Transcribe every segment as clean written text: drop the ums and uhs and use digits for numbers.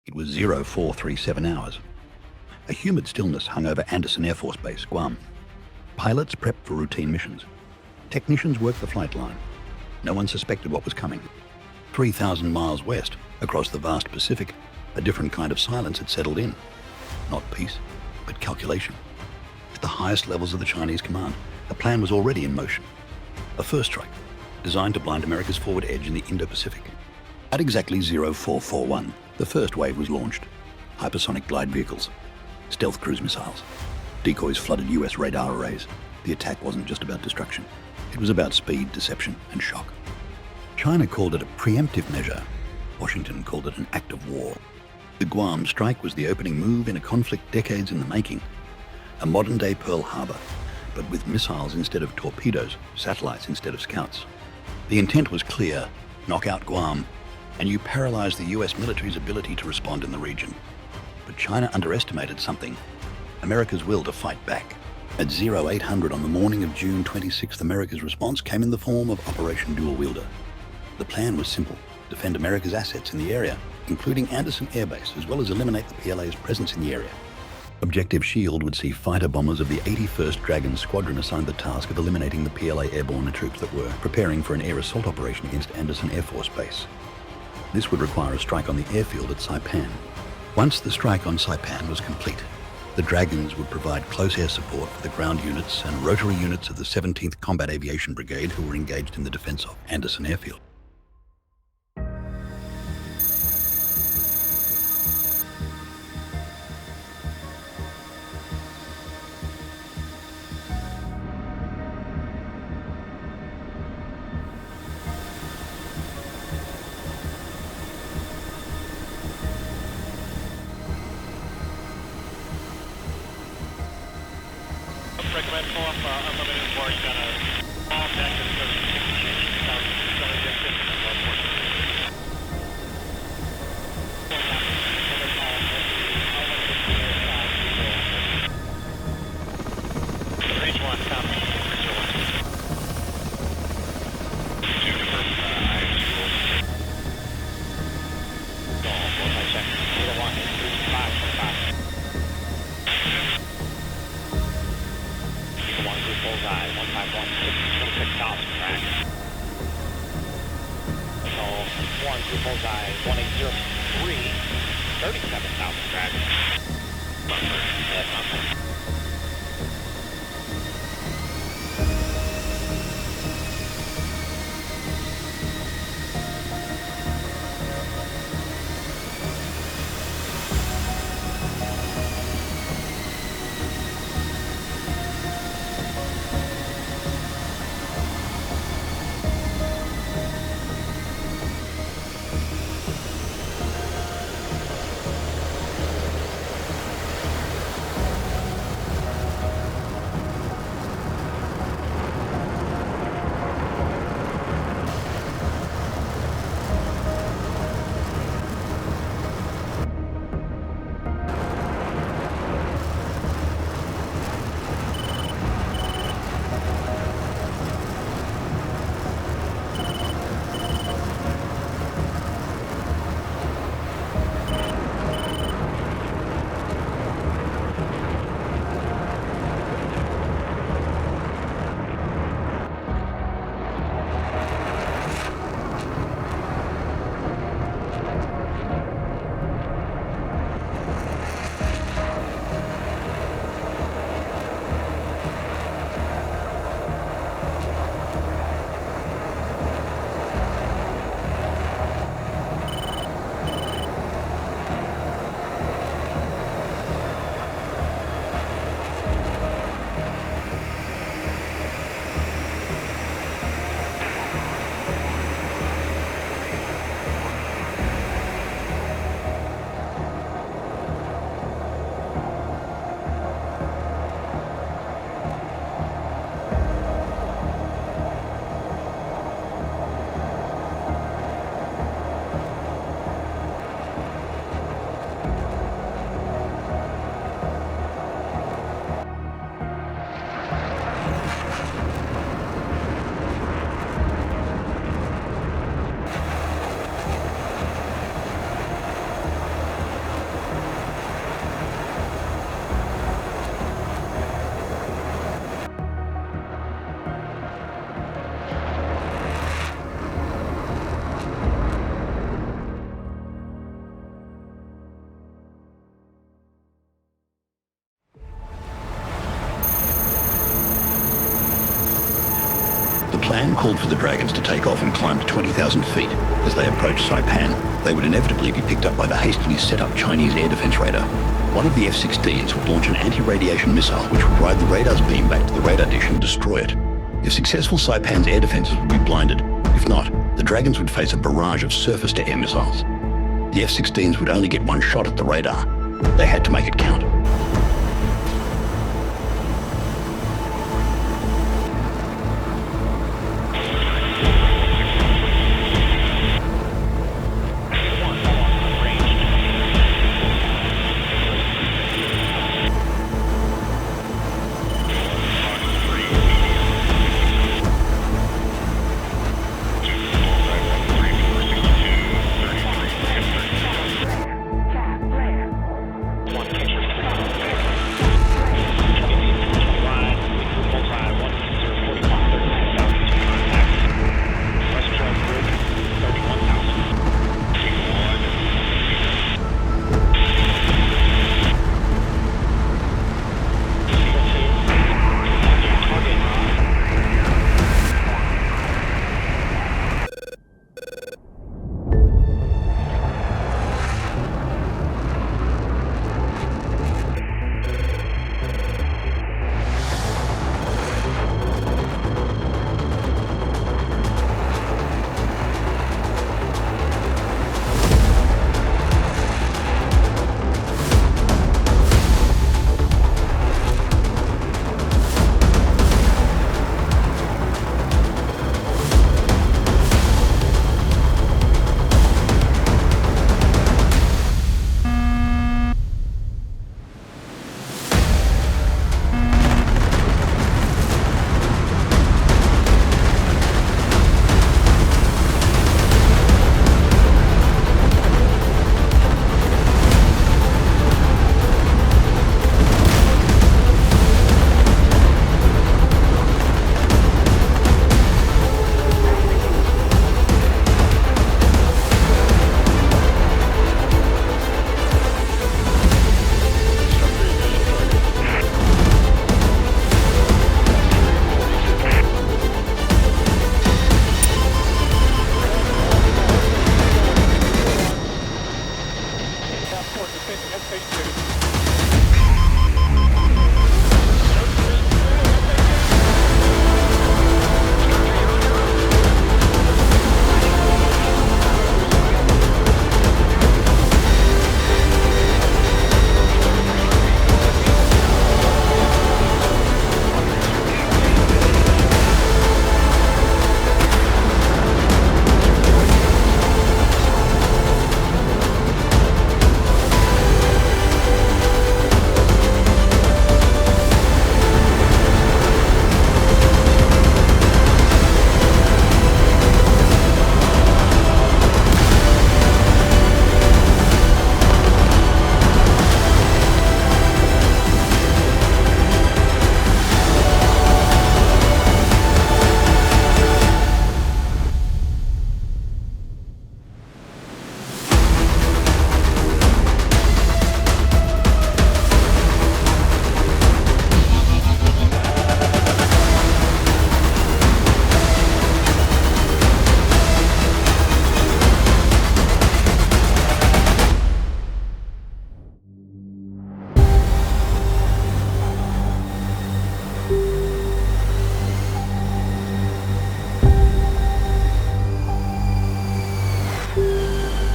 It was 0437 hours. A humid stillness hung over Andersen Air Force Base, Guam. Pilots prepped for routine missions. Technicians worked the flight line. No one suspected what was coming. 3,000 miles west, across the vast Pacific, a different kind of silence had settled in. Not peace, but calculation. At the highest levels of the Chinese command, a plan was already in motion. A first strike, designed to blind America's forward edge in the Indo-Pacific. At exactly 0441, the first wave was launched. Hypersonic glide vehicles, stealth cruise missiles, decoys flooded US radar arrays. The attack wasn't just about destruction. It was about speed, deception, and shock. China called it a preemptive measure. Washington called it an act of war. The Guam strike was the opening move in a conflict decades in the making. A modern-day Pearl Harbor, but with missiles instead of torpedoes, satellites instead of scouts. The intent was clear: knock out Guam, and you paralyze the US military's ability to respond in the region. But China underestimated something: America's will to fight back. At 0800 on the morning of June 26th, America's response came in the form of Operation Dual Wielder. The plan was simple: defend America's assets in the area, including Andersen Air Base, as well as eliminate the PLA's presence in the area. Objective SHIELD would see fighter bombers of the 81st Dragon Squadron assigned the task of eliminating the PLA airborne troops that were preparing for an air assault operation against Andersen Air Force Base. This would require a strike on the airfield at Saipan. Once the strike on Saipan was complete, the Dragons would provide close air support for the ground units and rotary units of the 17th Combat Aviation Brigade who were engaged in the defense of Andersen Airfield. Recommend pull off unlimited work on a small deck of 36 Range 1, copy. Bullseye, 151, 26,000 track. So, 1 through bullseye, 1803, 37,000 track. Bumper. The plan called for the Dragons to take off and climb to 20,000 feet. As they approached Saipan, they would inevitably be picked up by the hastily set-up Chinese air defense radar. One of the F-16s would launch an anti-radiation missile which would ride the radar's beam back to the radar dish and destroy it. If successful, Saipan's air defenses would be blinded. If not, the Dragons would face a barrage of surface-to-air missiles. The F-16s would only get one shot at the radar. They had to make it count.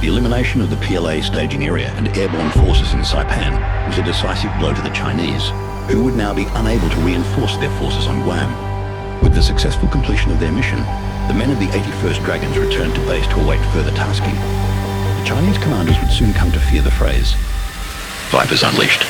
The elimination of the PLA staging area and airborne forces in Saipan was a decisive blow to the Chinese, who would now be unable to reinforce their forces on Guam. With the successful completion of their mission, the men of the 81st Dragons returned to base to await further tasking. The Chinese commanders would soon come to fear the phrase, "Vipers unleashed."